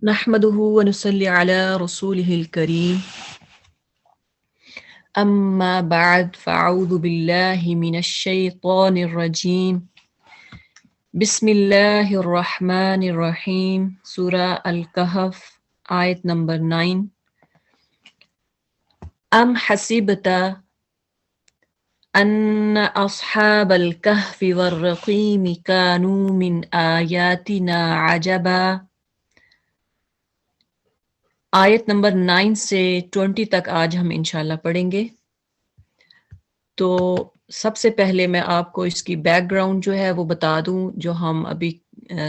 نحمده ونصلي على رسوله الكريم أما بعد فأعوذ بالله من الشيطان الرجيم بسم الله الرحمن الرحيم سورة الكهف آیت نمبر 9 أم حسبت أن أصحاب الكهف والرقيم كانوا من آياتنا عجبا آیت نمبر 9 سے 20 تک آج ہم انشاءاللہ پڑھیں گے۔ تو سب سے پہلے میں آپ کو اس کی بیک گراؤنڈ جو ہے وہ بتا دوں، جو ہم ابھی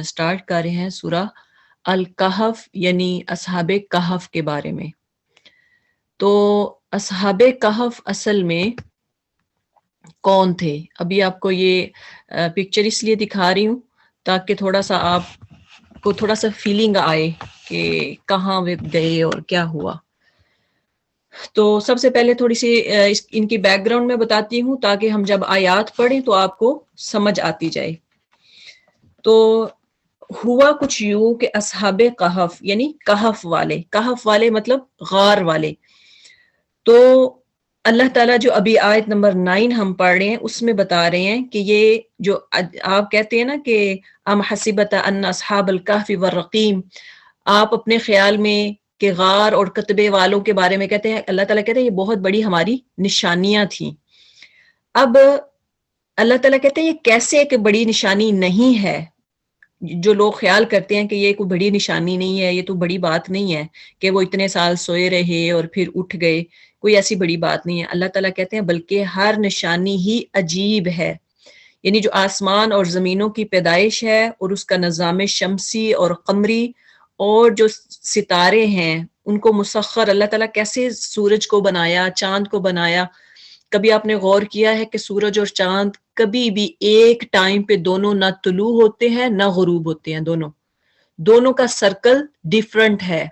سٹارٹ کر رہے ہیں سورہ الکہف یعنی اصحاب کہف کے بارے میں۔ تو اصحاب کہف اصل میں کون تھے؟ ابھی آپ کو یہ پکچر اس لیے دکھا رہی ہوں تاکہ تھوڑا سا آپ کو تھوڑا سا فیلنگ آئے کہ کہاں وہ گئے اور کیا ہوا۔ تو سب سے پہلے تھوڑی سی ان کی بیک گراؤنڈ میں بتاتی ہوں تاکہ ہم جب آیات پڑھیں تو آپ کو سمجھ آتی جائے۔ تو ہوا کچھ یوں کہ اصحاب کہف یعنی کہف والے مطلب غار والے۔ تو اللہ تعالیٰ جو ابھی آیت نمبر 9 ہم پڑھ رہے ہیں اس میں بتا رہے ہیں کہ یہ جو آپ کہتے ہیں نا کہ ام حسبت ان اصحاب الکہف والرقیم، آپ اپنے خیال میں کہ غار اور کتبے والوں کے بارے میں کہتے ہیں، اللہ تعالیٰ کہتے ہیں یہ بہت بڑی ہماری نشانیاں تھیں۔ اب اللہ تعالیٰ کہتے ہیں یہ کیسے ایک بڑی نشانی نہیں ہے؟ جو لوگ خیال کرتے ہیں کہ یہ کوئی بڑی نشانی نہیں ہے، یہ تو بڑی بات نہیں ہے کہ وہ اتنے سال سوئے رہے اور پھر اٹھ گئے، کوئی ایسی بڑی بات نہیں ہے۔ اللہ تعالیٰ کہتے ہیں بلکہ ہر نشانی ہی عجیب ہے، یعنی جو آسمان اور زمینوں کی پیدائش ہے اور اس کا نظام شمسی اور قمری اور جو ستارے ہیں ان کو مسخر، اللہ تعالیٰ کیسے سورج کو بنایا، چاند کو بنایا۔ کبھی آپ نے غور کیا ہے کہ سورج اور چاند کبھی بھی ایک ٹائم پہ دونوں نہ طلوع ہوتے ہیں نہ غروب ہوتے ہیں، دونوں کا سرکل ڈیفرنٹ ہے۔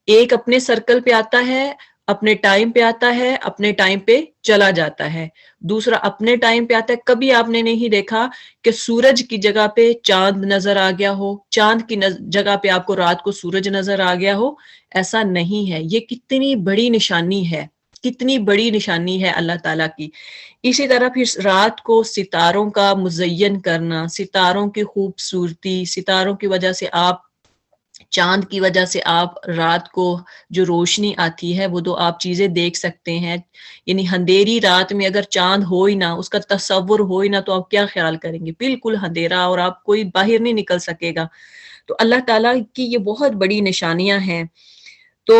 ایک اپنے سرکل پہ آتا ہے، اپنے ٹائم پہ آتا ہے، اپنے ٹائم پہ چلا جاتا ہے، دوسرا اپنے ٹائم پہ آتا ہے۔ کبھی آپ نے نہیں دیکھا کہ سورج کی جگہ پہ چاند نظر آ گیا ہو، چاند کی جگہ پہ آپ کو رات کو سورج نظر آ گیا ہو، ایسا نہیں ہے۔ یہ کتنی بڑی نشانی ہے، کتنی بڑی نشانی ہے اللہ تعالیٰ کی۔ اسی طرح پھر رات کو ستاروں کا مزین کرنا، ستاروں کی خوبصورتی، ستاروں کی وجہ سے آپ، چاند کی وجہ سے آپ رات کو جو روشنی آتی ہے وہ تو آپ چیزیں دیکھ سکتے ہیں۔ یعنی اندھیری رات میں اگر چاند ہو ہی نہ، اس کا تصور ہو ہی نہ، تو آپ کیا خیال کریں گے؟ بالکل اندھیرا اور آپ کوئی باہر نہیں نکل سکے گا۔ تو اللہ تعالیٰ کی یہ بہت بڑی نشانیاں ہیں۔ تو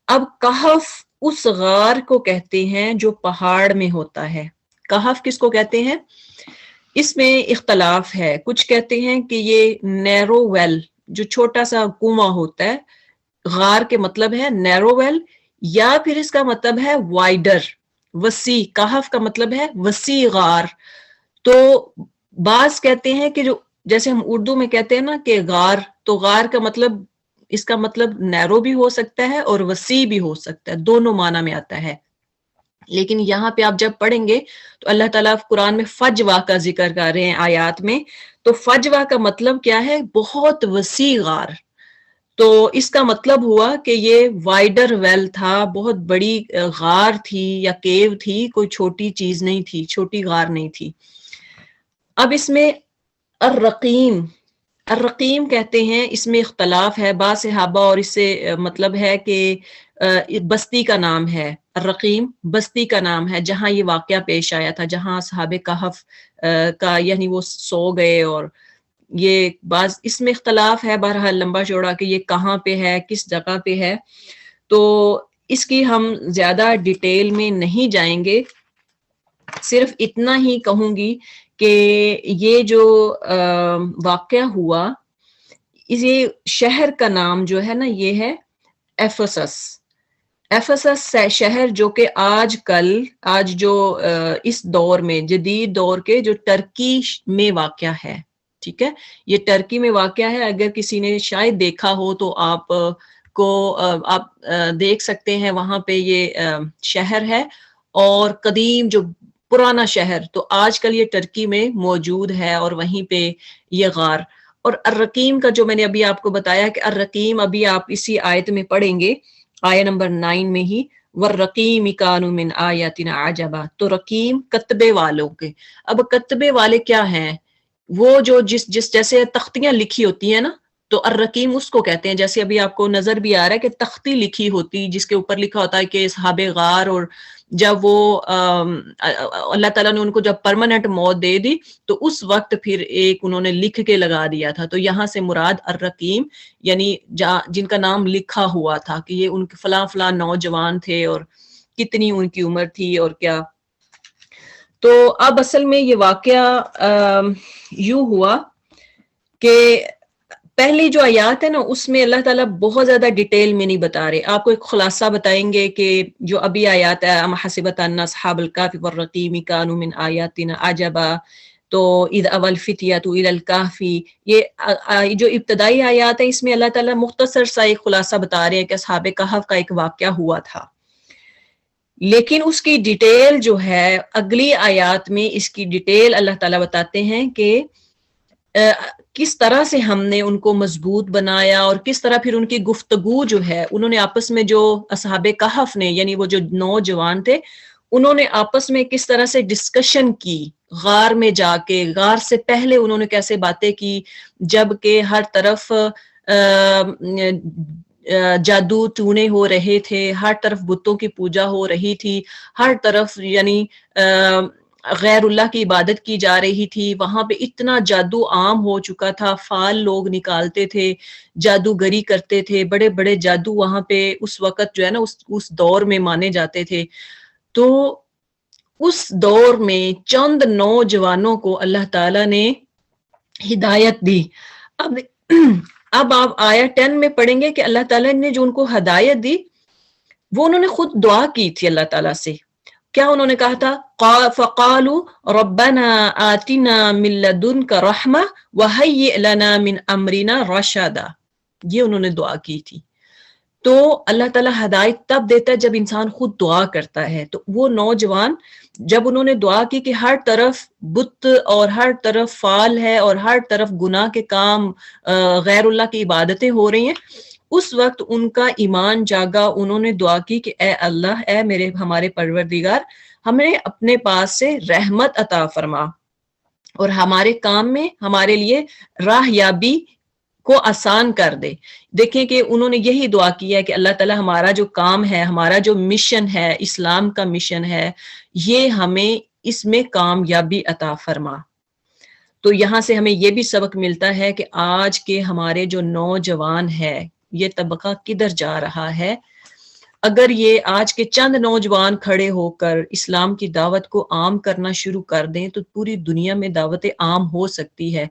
اب کہف اس غار کو کہتے ہیں جو پہاڑ میں ہوتا ہے۔ کہف کس کو کہتے ہیں؟ اس میں اختلاف ہے، کچھ کہتے ہیں کہ یہ نیرو ویل، جو چھوٹا سا کنواں ہوتا ہے، غار کے مطلب ہے نیرو ویل، یا پھر اس کا مطلب ہے وائڈر، وسیع۔ کہف کا مطلب ہے وسیع غار۔ تو بعض کہتے ہیں کہ جو جیسے ہم اردو میں کہتے ہیں نا کہ غار، تو غار کا مطلب، اس کا مطلب نیرو بھی ہو سکتا ہے اور وسیع بھی ہو سکتا ہے، دونوں معنی میں آتا ہے۔ لیکن یہاں پہ آپ جب پڑھیں گے تو اللہ تعالیٰ قرآن میں فجوہ کا ذکر کر رہے ہیں آیات میں۔ تو فجوہ کا مطلب کیا ہے؟ بہت وسیع غار۔ تو اس کا مطلب ہوا کہ یہ وائڈر ویل تھا، بہت بڑی غار تھی یا کیو تھی، کوئی چھوٹی چیز نہیں تھی، چھوٹی غار نہیں تھی۔ اب اس میں الرقیم کہتے ہیں، اس میں اختلاف ہے بعض صحابہ، اور اس سے مطلب ہے کہ بستی کا نام ہے۔ الرقیم بستی کا نام ہے جہاں یہ واقعہ پیش آیا تھا، جہاں اصحاب کہف کا یعنی وہ سو گئے۔ اور یہ بعض اس میں اختلاف ہے، بہرحال لمبا چوڑا کہ یہ کہاں پہ ہے، کس جگہ پہ ہے۔ تو اس کی ہم زیادہ ڈیٹیل میں نہیں جائیں گے، صرف اتنا ہی کہوں گی کہ یہ جو واقعہ ہوا، یہ شہر کا نام جو ہے نا یہ ہے ایفسس۔ ایفسس شہر جو کہ آج جو اس دور میں، جدید دور کے، جو ٹرکی میں واقع ہے، ٹھیک ہے، یہ ٹرکی میں واقع ہے۔ اگر کسی نے شاید دیکھا ہو تو آپ دیکھ سکتے ہیں، وہاں پہ یہ شہر ہے، اور قدیم جو پرانا شہر، تو آج کل یہ ٹرکی میں موجود ہے، اور وہیں پہ یہ غار۔ اور الرقیم کا جو میں نے ابھی آپ کو بتایا کہ الرقیم ابھی آپ اسی آیت میں پڑھیں گے، آیت نمبر 9 میں ہی، والرقیم کانوا من آیاتنا عجبا، تو رقیم کتبے والوں کے. اب کتبے والے کیا ہیں؟ وہ جو جس جیسے تختیاں لکھی ہوتی ہیں نا، تو الرقیم اس کو کہتے ہیں. جیسے ابھی آپ کو نظر بھی آ رہا ہے کہ تختی لکھی ہوتی جس کے اوپر لکھا ہوتا ہے کہ اصحاب غار، اور جب وہ اللہ تعالیٰ نے ان کو جب پرماننٹ موت دے دی تو اس وقت پھر ایک انہوں نے لکھ کے لگا دیا تھا. تو یہاں سے مراد الرقیم یعنی جن کا نام لکھا ہوا تھا کہ یہ ان کے فلاں فلاں نوجوان تھے اور کتنی ان کی عمر تھی اور کیا. تو اب اصل میں یہ واقعہ یوں ہوا کہ پہلی جو آیات ہے نا اس میں اللہ تعالیٰ بہت زیادہ ڈیٹیل میں نہیں بتا رہے. آپ کو ایک خلاصہ بتائیں گے کہ جو ابھی آیات ہے ام حسبت ان اصحاب الکهف والرقیم کانوا من آیاتنا عجبا، تو اذ اوى الفتية الى الكهف، یہ جو ابتدائی آیات ہیں اس میں اللہ تعالیٰ مختصر سا ایک خلاصہ بتا رہے ہیں کہ اصحاب کہف کا ایک واقعہ ہوا تھا. لیکن اس کی ڈیٹیل جو ہے اگلی آیات میں اس کی ڈیٹیل اللہ تعالیٰ بتاتے ہیں کہ کس طرح سے ہم نے ان کو مضبوط بنایا اور کس طرح پھر ان کی گفتگو جو ہے انہوں نے آپس میں، جو اصحاب کہف نے یعنی وہ جو نوجوان تھے انہوں نے آپس میں کس طرح سے ڈسکشن کی غار میں جا کے. غار سے پہلے انہوں نے کیسے باتیں کی جب کہ ہر طرف جادو ٹونے ہو رہے تھے، ہر طرف بتوں کی پوجا ہو رہی تھی، ہر طرف یعنی غیر اللہ کی عبادت کی جا رہی تھی. وہاں پہ اتنا جادو عام ہو چکا تھا، فال لوگ نکالتے تھے، جادوگری کرتے تھے، بڑے بڑے جادو وہاں پہ اس وقت جو ہے نا اس دور میں مانے جاتے تھے. تو اس دور میں چند نوجوانوں کو اللہ تعالیٰ نے ہدایت دی. اب آپ آیت 10 میں پڑھیں گے کہ اللہ تعالیٰ نے جو ان کو ہدایت دی وہ انہوں نے خود دعا کی تھی اللہ تعالیٰ سے. کیا انہوں نے کہا تھا؟ فَقَالُوا رَبَّنَا آتِنَا مِن لَدُنْكَ رَحْمَةً وَهَيِّئْ لَنَا مِنْ أَمْرِنَا رَشَدًا، یہ انہوں نے دعا کی تھی. تو اللہ تعالیٰ ہدایت تب دیتا ہے جب انسان خود دعا کرتا ہے. تو وہ نوجوان جب انہوں نے دعا کی کہ ہر طرف بت اور ہر طرف فال ہے اور ہر طرف گناہ کے کام، غیر اللہ کی عبادتیں ہو رہی ہیں، اس وقت ان کا ایمان جاگا. انہوں نے دعا کی کہ اے اللہ، اے ہمارے پروردگار، ہمیں اپنے پاس سے رحمت عطا فرما اور ہمارے کام میں ہمارے لیے راہ یابی کو آسان کر دے. دیکھیں کہ انہوں نے یہی دعا کی ہے کہ اللہ تعالیٰ ہمارا جو کام ہے، ہمارا جو مشن ہے، اسلام کا مشن ہے، یہ ہمیں اس میں کامیابی عطا فرما. تو یہاں سے ہمیں یہ بھی سبق ملتا ہے کہ آج کے ہمارے جو نوجوان ہے، یہ طبقہ کدھر جا رہا ہے. اگر یہ آج کے چند نوجوان کھڑے ہو کر اسلام کی دعوت کو عام کرنا شروع کر دیں تو پوری دنیا میں دعوت عام ہو سکتی ہے.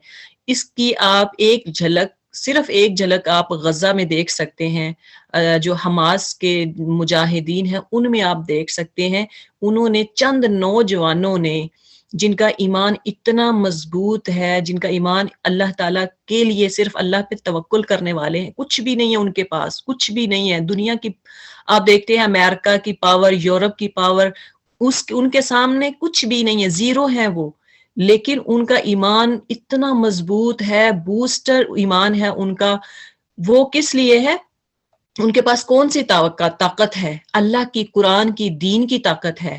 اس کی آپ ایک جھلک، صرف ایک جھلک آپ غزہ میں دیکھ سکتے ہیں. جو حماس کے مجاہدین ہیں ان میں آپ دیکھ سکتے ہیں. انہوں نے چند نوجوانوں نے جن کا ایمان اتنا مضبوط ہے، جن کا ایمان اللہ تعالیٰ کے لیے صرف اللہ پہ توکل کرنے والے ہیں، کچھ بھی نہیں ہے ان کے پاس، کچھ بھی نہیں ہے. دنیا کی آپ دیکھتے ہیں امریکہ کی پاور، یورپ کی پاور، ان کے سامنے کچھ بھی نہیں ہے، زیرو ہیں وہ. لیکن ان کا ایمان اتنا مضبوط ہے، بوسٹر ایمان ہے ان کا. وہ کس لیے ہے؟ ان کے پاس کون سی طاقت ہے؟ اللہ کی، قرآن کی، دین کی طاقت ہے.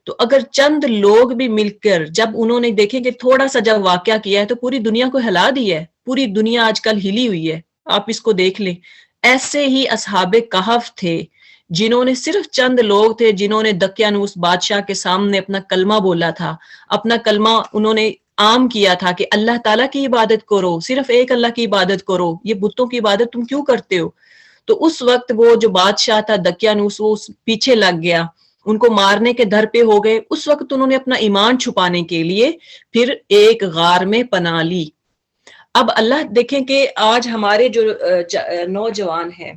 تو اگر چند لوگ بھی مل کر، جب انہوں نے دیکھیں کہ تھوڑا سا جب واقعہ کیا ہے تو پوری دنیا کو ہلا دی ہے. پوری دنیا آج کل ہلی ہوئی ہے، آپ اس کو دیکھ لیں. ایسے ہی اصحاب کہف تھے جنہوں نے، صرف چند لوگ تھے جنہوں نے دقیانوس بادشاہ کے سامنے اپنا کلمہ بولا تھا. اپنا کلمہ انہوں نے عام کیا تھا کہ اللہ تعالیٰ کی عبادت کرو، صرف ایک اللہ کی عبادت کرو، یہ بتوں کی عبادت تم کیوں کرتے ہو؟ تو اس وقت وہ جو بادشاہ تھا دقیانوس، وہ پیچھے لگ گیا، ان کو مارنے کے در پہ ہو گئے. اس وقت انہوں نے اپنا ایمان چھپانے کے لیے پھر ایک غار میں پناہ لی. اب اللہ دیکھیں کہ آج ہمارے جو نوجوان ہیں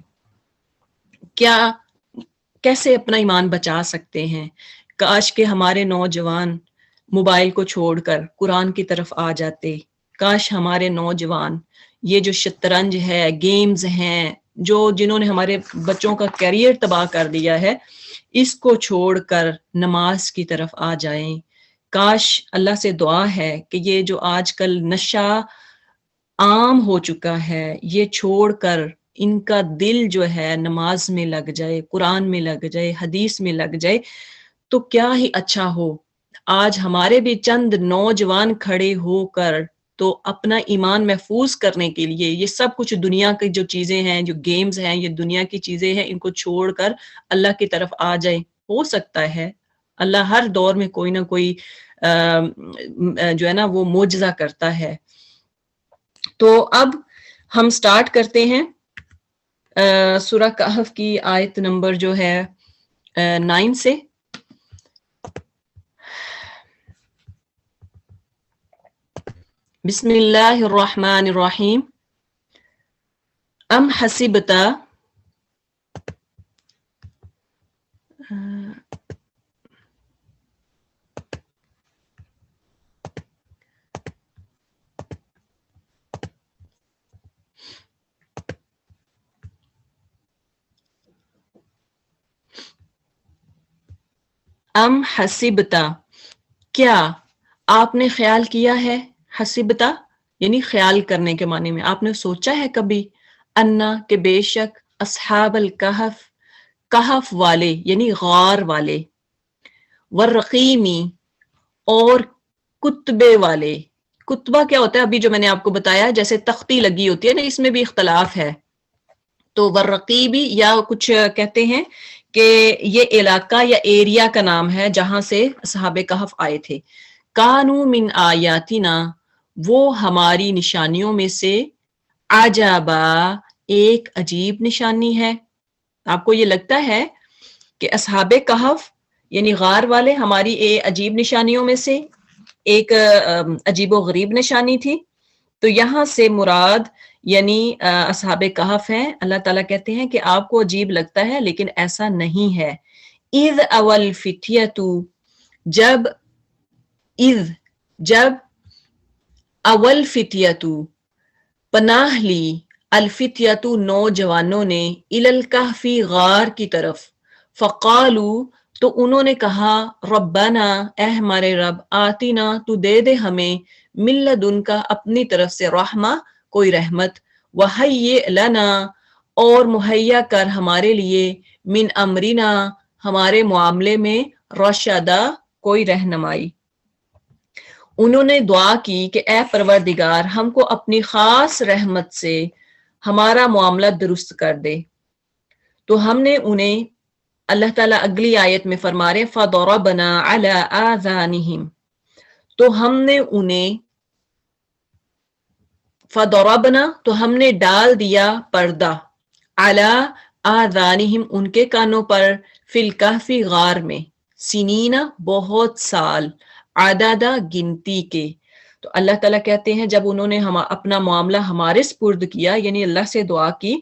کیسے اپنا ایمان بچا سکتے ہیں. کاش کہ ہمارے نوجوان موبائل کو چھوڑ کر قرآن کی طرف آ جاتے. کاش ہمارے نوجوان یہ جو شطرنج ہے، گیمز ہیں، جنہوں نے ہمارے بچوں کا کیریئر تباہ کر دیا ہے، اس کو چھوڑ کر نماز کی طرف آ جائیں. کاش، اللہ سے دعا ہے کہ یہ جو آج کل نشہ عام ہو چکا ہے، یہ چھوڑ کر ان کا دل جو ہے نماز میں لگ جائے، قرآن میں لگ جائے، حدیث میں لگ جائے تو کیا ہی اچھا ہو۔ آج ہمارے بھی چند نوجوان کھڑے ہو کر تو اپنا ایمان محفوظ کرنے کے لیے یہ سب کچھ دنیا کی جو چیزیں ہیں، جو گیمز ہیں، یہ دنیا کی چیزیں ہیں، ان کو چھوڑ کر اللہ کی طرف آ جائیں۔ ہو سکتا ہے اللہ ہر دور میں کوئی نہ کوئی جو ہے نا وہ معجزہ کرتا ہے۔ تو اب ہم سٹارٹ کرتے ہیں سورہ کہف کی آیت نمبر جو ہے 9 سے۔ بسم اللہ الرحمن الرحیم۔ ام حسبتا ام حسبتا، کیا آپ نے خیال کیا ہے، حسبتا یعنی خیال کرنے کے معنی میں، آپ نے سوچا ہے کبھی، انا کہ بے شک، اصحاب الکہف، کہف والے یعنی غار والے، والرقیمی اور کتبے والے۔ کتبہ کیا ہوتا ہے؟ ابھی جو میں نے آپ کو بتایا جیسے تختی لگی ہوتی ہے نا، اس میں بھی اختلاف ہے۔ تو والرقیبی یا کچھ کہتے ہیں کہ یہ علاقہ یا ایریا کا نام ہے جہاں سے اصحاب کہف آئے تھے۔ کانو من آیاتنا، وہ ہماری نشانیوں میں سے، عجبا ایک عجیب نشانی ہے۔ آپ کو یہ لگتا ہے کہ اصحاب کہف یعنی غار والے ہماری عجیب نشانیوں میں سے ایک عجیب و غریب نشانی تھی؟ تو یہاں سے مراد یعنی اصحاب کہف ہیں۔ اللہ تعالیٰ کہتے ہیں کہ آپ کو عجیب لگتا ہے لیکن ایسا نہیں ہے۔ اذ اول فتیتو، جب اول فتیتو پناہ لی، الفتیتو نوجوانوں نے، الالکہفی غار کی طرف، فقالو تو انہوں نے کہا، ربنا اے ہمارے رب، آتینا تو دے دے ہمیں، من لدن کا اپنی طرف سے، رحمہ کوئی رحمت، وہیئ لنا اور مہیا کر ہمارے لیے، من امرنا ہمارے معاملے میں، رشدا کوئی رہنمائی۔ انہوں نے دعا کی کہ اے پروردگار ہم کو اپنی خاص رحمت سے ہمارا معاملہ درست کر دے۔ تو ہم نے انہیں، اللہ تعالیٰ اگلی آیت میں فرما رہے فَضَرَبْنَا عَلَىٰ آذَانِهِمْ، تو ہم نے انہیں، فَضَرَبْنَا تو ہم نے ڈال دیا پردہ، عَلَىٰ آذَانِهِمْ ان کے کانوں پر، فِی الکہفِ غار میں، سنینا بہت سال، عددہ گنتی کے۔ تو اللہ تعالیٰ کہتے ہیں جب انہوں نے اپنا معاملہ ہمارے سپرد کیا یعنی اللہ سے دعا کی،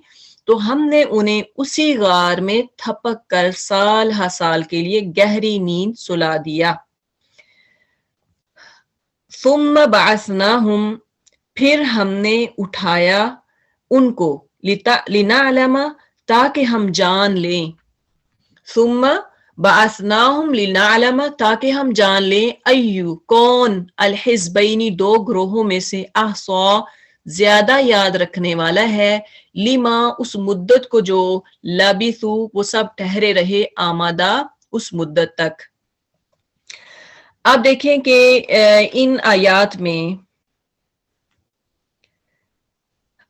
تو ہم نے انہیں اسی غار میں تھپک کر سال ہا سال کے لیے گہری نیند سلا دیا۔ ثم بعثناہم پھر ہم نے اٹھایا ان کو، لنعلم تاکہ ہم جان لیں، ثم بعثناہم لنعلم تاکہ ہم جان لیں، ایو کون، الحزبین دو گروہوں میں سے، احصا زیادہ یاد رکھنے والا ہے، لما اس مدت کو جو، لبثو وہ سب ٹھہرے رہے، آمادہ اس مدت تک۔ اب دیکھیں کہ ان آیات میں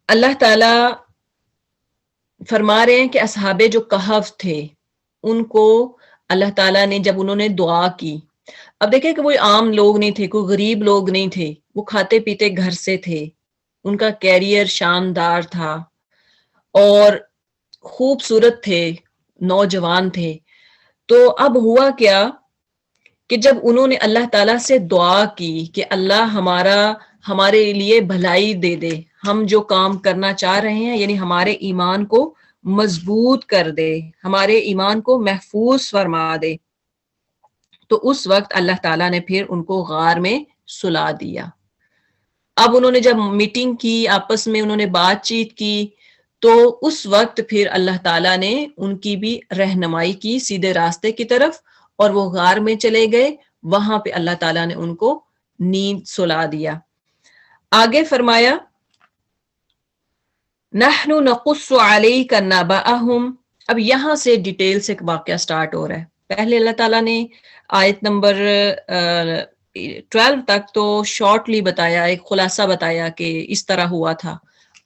اللہ تعالی فرما رہے ہیں کہ اصحاب جو کہف تھے ان کو اللہ تعالیٰ نے جب انہوں نے دعا کی، اب دیکھیں کہ وہ عام لوگ نہیں تھے، کوئی غریب لوگ نہیں تھے، وہ کھاتے پیتے گھر سے تھے، ان کا کیریئر شاندار تھا اور خوبصورت تھے، نوجوان تھے۔ تو اب ہوا کیا کہ جب انہوں نے اللہ تعالیٰ سے دعا کی کہ اللہ ہمارے لیے بھلائی دے دے، ہم جو کام کرنا چاہ رہے ہیں یعنی ہمارے ایمان کو مضبوط کر دے، ہمارے ایمان کو محفوظ فرما دے، تو اس وقت اللہ تعالیٰ نے پھر ان کو غار میں سلا دیا۔ اب انہوں نے جب میٹنگ کی، آپس میں انہوں نے بات چیت کی، تو اس وقت پھر اللہ تعالیٰ نے ان کی بھی رہنمائی کی سیدھے راستے کی طرف، اور وہ غار میں چلے گئے، وہاں پہ اللہ تعالیٰ نے ان کو نیند سلا دیا۔ آگے فرمایا نحن نقص علیک نبأہم، اب یہاں سے ڈیٹیل سے واقعہ سٹارٹ ہو رہا ہے۔ پہلے اللہ تعالیٰ نے آیت نمبر 12 تک تو شارٹلی بتایا، ایک خلاصہ بتایا کہ اس طرح ہوا تھا۔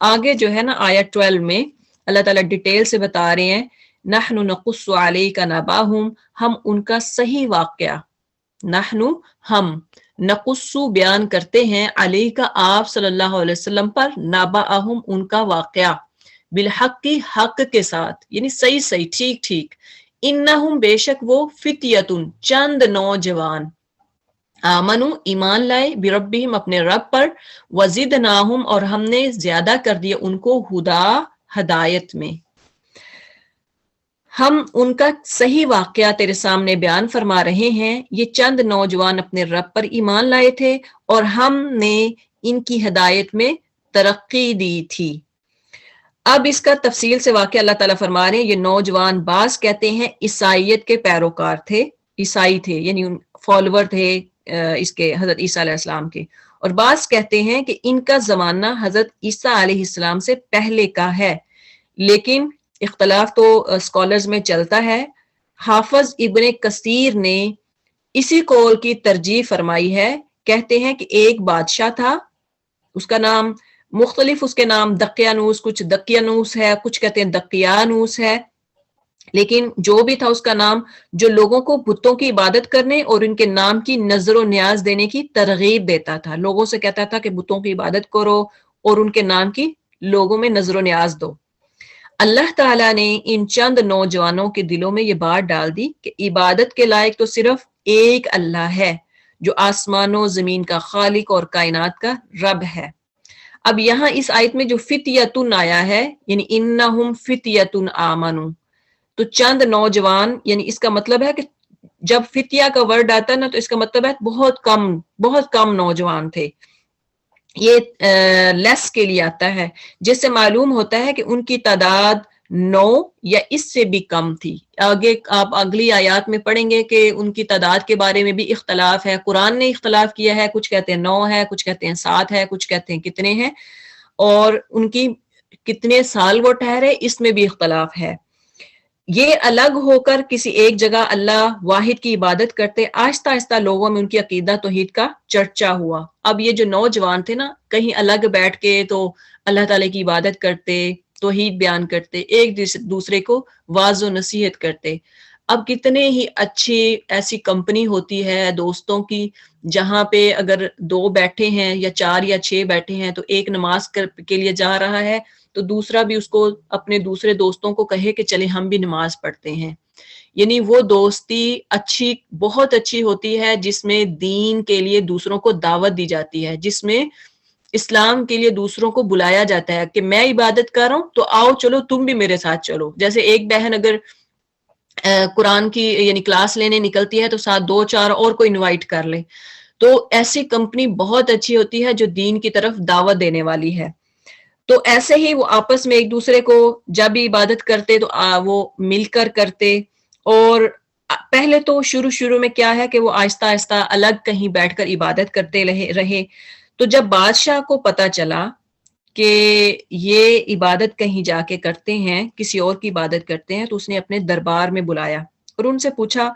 آگے جو ہے نا آیت 12 میں اللہ تعالیٰ ڈیٹیل سے بتا رہے ہیں نحن نقص علیک نبأہم، ہم ان کا صحیح واقعہ، نحن ہم، نقصو بیان کرتے ہیں علیک آپ صلی اللہ علیہ وسلم پر، نبأہم ان کا واقعہ، بالحق کی حق کے ساتھ، یعنی صحیح صحیح ٹھیک ٹھیک، انہم بے شک وہ فتیتن چند نوجوان، آمنو ایمان لائے، بربہم اپنے رب پر، وزدناہم اور ہم نے زیادہ کر دیا ان کو ہدا ہدایت میں۔ ہم ان کا صحیح واقعہ تیرے سامنے بیان فرما رہے ہیں، یہ چند نوجوان اپنے رب پر ایمان لائے تھے اور ہم نے ان کی ہدایت میں ترقی دی تھی۔ اب اس کا تفصیل سے واقعہ اللہ تعالیٰ فرما رہے ہیں، یہ نوجوان بعض کہتے ہیں عیسائیت کے پیروکار تھے، عیسائی تھے یعنی فالوور تھے اس کے حضرت عیسیٰ علیہ السلام کے، اور بعض کہتے ہیں کہ ان کا زمانہ حضرت عیسیٰ علیہ السلام سے پہلے کا ہے، لیکن اختلاف تو اسکالرز میں چلتا ہے۔ حافظ ابن کثیر نے اسی قول کی ترجیح فرمائی ہے، کہتے ہیں کہ ایک بادشاہ تھا، اس کا نام مختلف، اس کے نام دقیانوس، کچھ دقیانوس ہے، کچھ کہتے ہیں دقیانوس ہے، لیکن جو بھی تھا اس کا نام، جو لوگوں کو بتوں کی عبادت کرنے اور ان کے نام کی نظر و نیاز دینے کی ترغیب دیتا تھا، لوگوں سے کہتا تھا کہ بتوں کی عبادت کرو اور ان کے نام کی لوگوں میں نظر و نیاز دو۔ اللہ تعالیٰ نے ان چند نوجوانوں کے دلوں میں یہ بات ڈال دی کہ عبادت کے لائق تو صرف ایک اللہ ہے جو آسمان و زمین کا خالق اور کائنات کا رب ہے۔ اب یہاں اس آیت میں جو فتیتن آیا ہے، یعنی انہم فتیتن آمنو، تو چند نوجوان، یعنی اس کا مطلب ہے کہ جب فتیہ کا ورڈ آتا ہے نا تو اس کا مطلب ہے بہت کم نوجوان تھے، یہ لیس کے لیے آتا ہے، جس سے معلوم ہوتا ہے کہ ان کی تعداد 9 یا اس سے بھی کم تھی۔ آگے آپ اگلی آیات میں پڑھیں گے کہ ان کی تعداد کے بارے میں بھی اختلاف ہے، قرآن نے اختلاف کیا ہے، کچھ کہتے ہیں 9 ہے، کچھ کہتے ہیں 7 ہے، کچھ کہتے ہیں کتنے ہیں، اور ان کی کتنے سال وہ ٹھہرے اس میں بھی اختلاف ہے۔ یہ الگ ہو کر کسی ایک جگہ اللہ واحد کی عبادت کرتے، آہستہ آہستہ لوگوں میں ان کی عقیدہ توحید کا چرچا ہوا۔ اب یہ جو نوجوان تھے نا، کہیں الگ بیٹھ کے تو اللہ تعالیٰ کی عبادت کرتے، توحید بیان کرتے، ایک دوسرے کو واعظ و نصیحت کرتے۔ اب کتنے ہی اچھی ایسی کمپنی ہوتی ہے دوستوں کی، جہاں پہ اگر 2 بیٹھے ہیں یا 4 یا 6 بیٹھے ہیں تو ایک نماز کے لیے جا رہا ہے تو دوسرا بھی اس کو اپنے دوسرے دوستوں کو کہے کہ چلیں ہم بھی نماز پڑھتے ہیں۔ یعنی وہ دوستی اچھی، بہت اچھی ہوتی ہے جس میں دین کے لیے دوسروں کو دعوت دی جاتی ہے، جس میں اسلام کے لیے دوسروں کو بلایا جاتا ہے کہ میں عبادت کر رہا ہوں تو آؤ چلو تم بھی میرے ساتھ چلو۔ جیسے ایک بہن اگر قرآن کی یعنی کلاس لینے نکلتی ہے تو ساتھ 2-4 اور کو انوائٹ کر لے، تو ایسی کمپنی بہت اچھی ہوتی ہے جو دین کی طرف دعوت دینے والی ہے۔ تو ایسے ہی وہ آپس میں ایک دوسرے کو جب بھی عبادت کرتے تو وہ مل کر کرتے، اور پہلے تو شروع میں کیا ہے کہ وہ آہستہ آہستہ الگ کہیں بیٹھ کر عبادت کرتے رہے، تو جب بادشاہ کو پتا چلا کہ یہ عبادت کہیں جا کے کرتے ہیں، کسی اور کی عبادت کرتے ہیں، تو اس نے اپنے دربار میں بلایا اور ان سے پوچھا،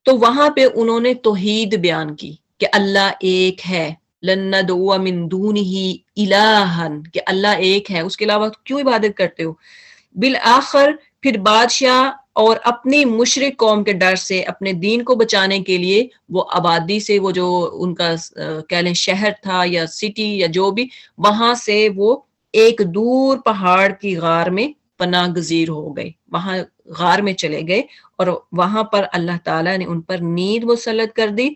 تو وہاں پہ انہوں نے توحید بیان کی کہ اللہ ایک ہے، لَن نَدْعُوَ مِن دُونِهِ إِلَٰهًا، کہ اللہ ایک ہے، اس کے علاوہ کیوں عبادت کرتے ہو۔ بالآخر پھر بادشاہ اور اپنی مشرک قوم کے ڈر سے اپنے دین کو بچانے کے لیے وہ آبادی سے، وہ جو ان کا کہہ لیں شہر تھا یا سٹی یا جو بھی، وہاں سے وہ ایک دور پہاڑ کی غار میں پناہ گزیر ہو گئے، وہاں غار میں چلے گئے، اور وہاں پر اللہ تعالیٰ نے ان پر نیند مسلط کر دی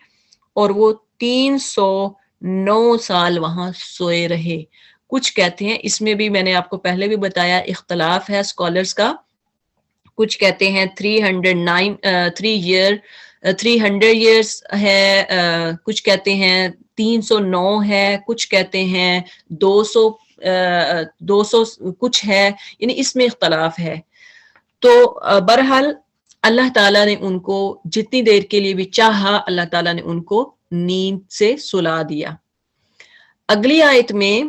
اور وہ 309 سال وہاں سوئے رہے۔ کچھ کہتے ہیں، اس میں بھی میں نے آپ کو پہلے بھی بتایا اختلاف ہے اسکالرز کا، کچھ کہتے ہیں 300 ایئرس ہے، کچھ کہتے ہیں 309 ہے، کچھ کہتے ہیں 200 کچھ ہے، یعنی اس میں اختلاف ہے۔ تو بہرحال اللہ تعالیٰ نے ان کو جتنی دیر کے لیے بھی چاہا، اللہ تعالیٰ نے ان کو نیند سے سلا دیا۔ اگلی آیت میں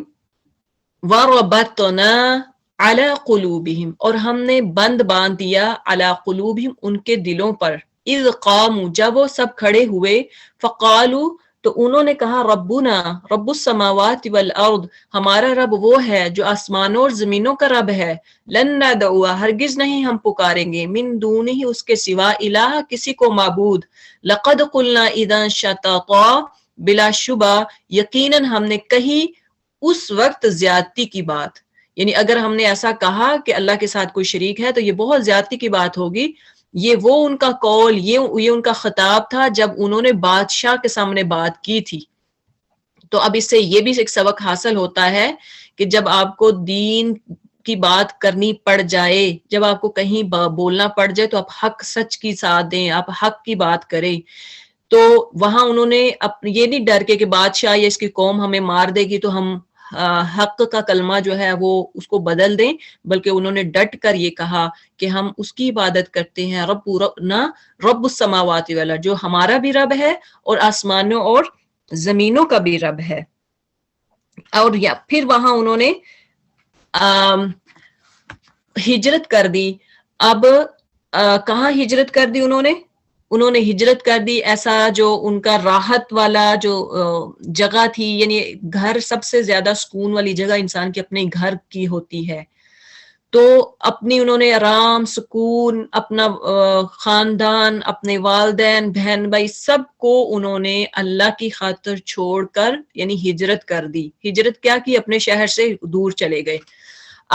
وَرَبَطْنَا علی قلوبہم، اور ہم نے بند باندھ دیا علی قلوبہم ان کے دلوں پر، اذ قاموا جب وہ سب کھڑے ہوئے، فقالوا تو انہوں نے کہا ربنا رب السماوات والارض، ہمارا رب وہ ہے جو آسمانوں اور زمینوں کا رب ہے، لن ندعو ہرگز نہیں ہم پکاریں گے، من دونہ اس کے سوا الہ کسی کو معبود، لقد قلنا اذا شططا بلا شبہ یقیناً ہم نے کہی اس وقت زیادتی کی بات، یعنی اگر ہم نے ایسا کہا کہ اللہ کے ساتھ کوئی شریک ہے تو یہ بہت زیادتی کی بات ہوگی۔ یہ وہ ان کا قول، یہ ان کا خطاب تھا جب انہوں نے بادشاہ کے سامنے بات کی تھی۔ تو اب اس سے یہ بھی ایک سبق حاصل ہوتا ہے کہ جب آپ کو دین کی بات کرنی پڑ جائے، جب آپ کو کہیں بولنا پڑ جائے تو آپ حق سچ کی ساتھ دیں، آپ حق کی بات کریں۔ تو وہاں انہوں نے یہ نہیں ڈر کے کہ بادشاہ یا اس کی قوم ہمیں مار دے گی تو ہم حق کا کلمہ جو ہے وہ اس کو بدل دیں، بلکہ انہوں نے ڈٹ کر یہ کہا کہ ہم اس کی عبادت کرتے ہیں، رب السماوات والارض، جو ہمارا بھی رب ہے اور آسمانوں اور زمینوں کا بھی رب ہے۔ اور یا پھر وہاں انہوں نے ہجرت کر دی۔ اب کہاں ہجرت کر دی انہوں نے ہجرت کر دی ایسا جو ان کا راحت والا جو جگہ تھی، یعنی گھر سب سے زیادہ سکون والی جگہ انسان کے اپنے گھر کی ہوتی ہے، تو اپنی انہوں نے آرام سکون، اپنا خاندان، اپنے والدین بہن بھائی سب کو انہوں نے اللہ کی خاطر چھوڑ کر یعنی ہجرت کر دی۔ ہجرت کیا کی؟ اپنے شہر سے دور چلے گئے۔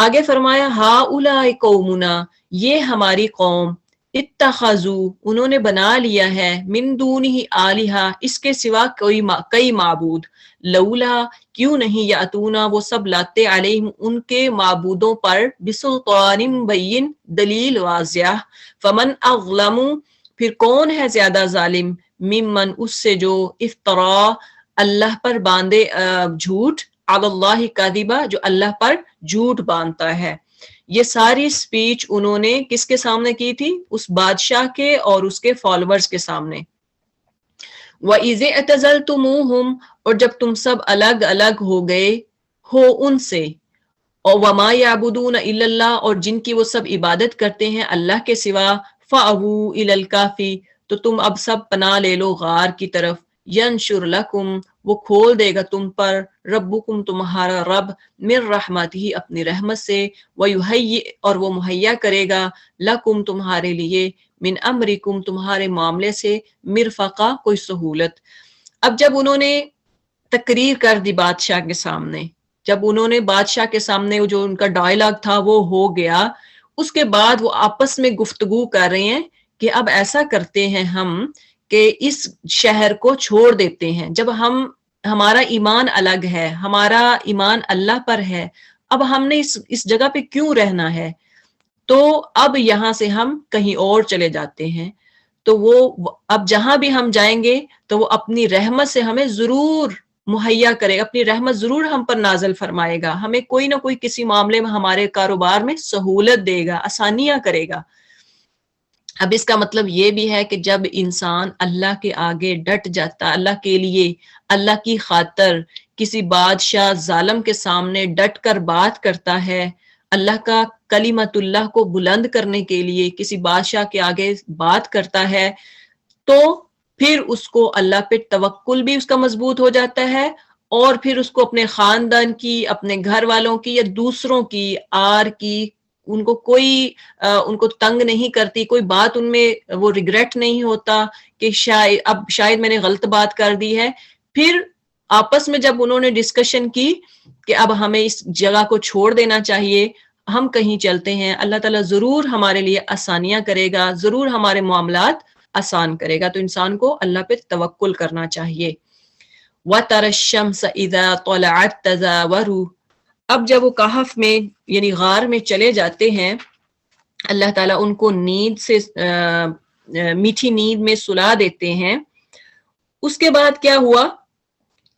آگے فرمایا ہؤلاء قومنا، یہ ہماری قوم، اتخذوا انہوں نے بنا لیا ہے، من دونہ آلہہ اس کے سوا کئی معبود، لولا کیوں نہیں یاتونا وہ سب لاتے علیہم ان کے معبودوں پر بسلطان بین دلیل واضح، فمن اظلم پھر کون ہے زیادہ ظالم، ممن اس سے جو افترا اللہ پر باندھے جھوٹ، علی اللہ کذبا جو اللہ پر جھوٹ باندھتا ہے۔ یہ ساری سپیچ انہوں نے کس کے سامنے کی تھی؟ اس بادشاہ کے اور اس کے فالوورز کے سامنے۔ وَإِذِ اعْتَزَلْتُمُوهُمْ اور جب تم سب الگ الگ ہو گئے ہو ان سے، اور وَمَا يَعْبُدُونَ إِلَّا اللَّهَ اور جن کی وہ سب عبادت کرتے ہیں اللہ کے سوا، فَأْوُوا إِلَى الْكَهْفِ تو تم اب سب پناہ لے لو غار کی طرف، يَنشُرْ لَكُمْ وہ کھول دے گا تم پر، ربکم تمہارا رب، من رحمتہ اپنی رحمت سے، وَيُحَيِّئْ اور وہ مہیا کرے گا، لَكُمْ تمہارے لیے، من امرکم تمہارے معاملے سے، مرفقہ کوئی سہولت۔ اب جب انہوں نے تقریر کر دی بادشاہ کے سامنے، جب انہوں نے بادشاہ کے سامنے جو ان کا ڈائلاگ تھا وہ ہو گیا، اس کے بعد وہ آپس میں گفتگو کر رہے ہیں کہ اب ایسا کرتے ہیں ہم کہ اس شہر کو چھوڑ دیتے ہیں، جب ہمارا ایمان الگ ہے، ہمارا ایمان اللہ پر ہے، اب ہم نے اس جگہ پہ کیوں رہنا ہے، تو اب یہاں سے ہم کہیں اور چلے جاتے ہیں۔ تو وہ اب جہاں بھی ہم جائیں گے تو وہ اپنی رحمت سے ہمیں ضرور مہیا کرے گا، اپنی رحمت ضرور ہم پر نازل فرمائے گا، ہمیں کوئی نہ کوئی کسی معاملے میں ہمارے کاروبار میں سہولت دے گا، آسانیاں کرے گا۔ اب اس کا مطلب یہ بھی ہے کہ جب انسان اللہ کے آگے ڈٹ جاتا، اللہ کے لیے، اللہ کی خاطر کسی بادشاہ ظالم کے سامنے ڈٹ کر بات کرتا ہے، اللہ کا کلمت اللہ کو بلند کرنے کے لیے کسی بادشاہ کے آگے بات کرتا ہے، تو پھر اس کو اللہ پہ توکل بھی اس کا مضبوط ہو جاتا ہے، اور پھر اس کو اپنے خاندان کی، اپنے گھر والوں کی یا دوسروں کی آر کی ان کو کوئی ان کو تنگ نہیں کرتی، کوئی بات ان میں وہ ریگریٹ نہیں ہوتا کہ شاید میں نے غلط بات کر دی ہے۔ پھر آپس میں جب انہوں نے ڈسکشن کی کہ اب ہمیں اس جگہ کو چھوڑ دینا چاہیے، ہم کہیں چلتے ہیں، اللہ تعالیٰ ضرور ہمارے لیے آسانیاں کرے گا، ضرور ہمارے معاملات آسان کرے گا، تو انسان کو اللہ پہ توکل کرنا چاہیے۔ وَتَرَى الشَّمْسَ إِذَا طَلَعَتْ تَزَاوَرُ اب جب وہ کہف میں یعنی غار میں چلے جاتے ہیں، اللہ تعالیٰ ان کو نیند سے میٹھی نیند میں سلا دیتے ہیں۔ اس کے بعد کیا ہوا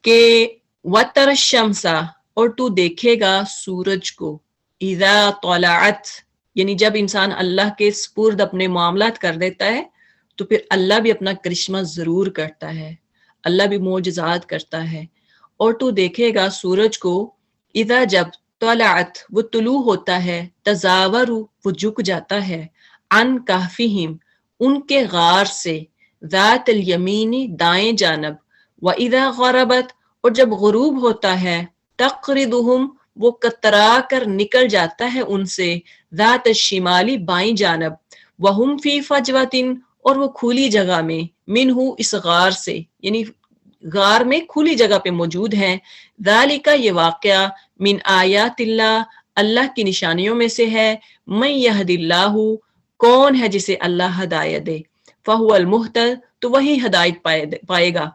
کہ وَتَرَى الشَّمْسَ اور تو دیکھے گا سورج کو، اذا طلعت یعنی جب انسان اللہ کے سپرد اپنے معاملات کر دیتا ہے تو پھر اللہ بھی اپنا کرشمہ ضرور کرتا ہے، اللہ بھی معجزات کرتا ہے۔ اور تو دیکھے گا سورج کو، اذا جب طلعت وہ طلوع ہوتا ہے، تزاور وہ جھک جاتا ہے، عن کہفہم ان کے غار سے، ذات الیمینی دائیں جانب، وَإِذَا غَرَبَتْ اور جب غروب ہوتا ہے، تقرضہم وہ کترا کر نکل جاتا ہے ان سے، ذات الشمالی بائیں جانب، وہم فی فجوۃ اور وہ کھلی جگہ میں، منہ اس غار سے، یعنی غار میں کھلی جگہ پہ موجود ہیں، ذالک یہ واقعہ، من آیات اللہ اللہ کی نشانیوں میں سے ہے، من یہد اللہ کون ہے جسے اللہ ہدایت دے، فہو المہتد تو وہی ہدایت پائے گا،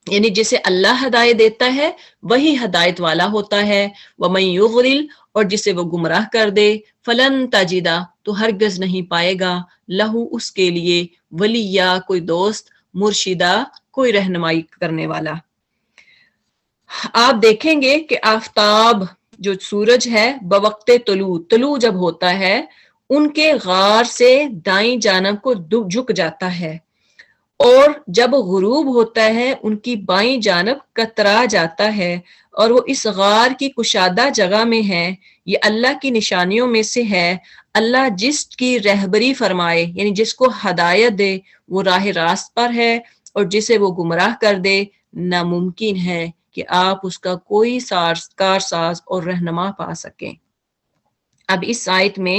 یعنی جسے اللہ ہدایت دیتا ہے وہی ہدایت والا ہوتا ہے، وَمَن یضلل اور جسے وہ گمراہ کر دے، فلن تجدا تو ہرگز نہیں پائے گا، لہو اس کے لیے، ولیہ کوئی دوست، مرشدہ کوئی رہنمائی کرنے والا۔ آپ دیکھیں گے کہ آفتاب جو سورج ہے بوقت طلوع جب ہوتا ہے ان کے غار سے دائیں جانب کو جھک جاتا ہے، اور جب غروب ہوتا ہے ان کی بائیں جانب کترا جاتا ہے، اور وہ اس غار کی کشادہ جگہ میں ہے، یہ اللہ کی نشانیوں میں سے ہے، اللہ جس کی رہبری فرمائے یعنی جس کو ہدایت دے وہ راہ راست پر ہے، اور جسے وہ گمراہ کر دے ناممکن ہے کہ آپ اس کا کوئی کارساز اور رہنما پا سکیں۔ اب اس آیت میں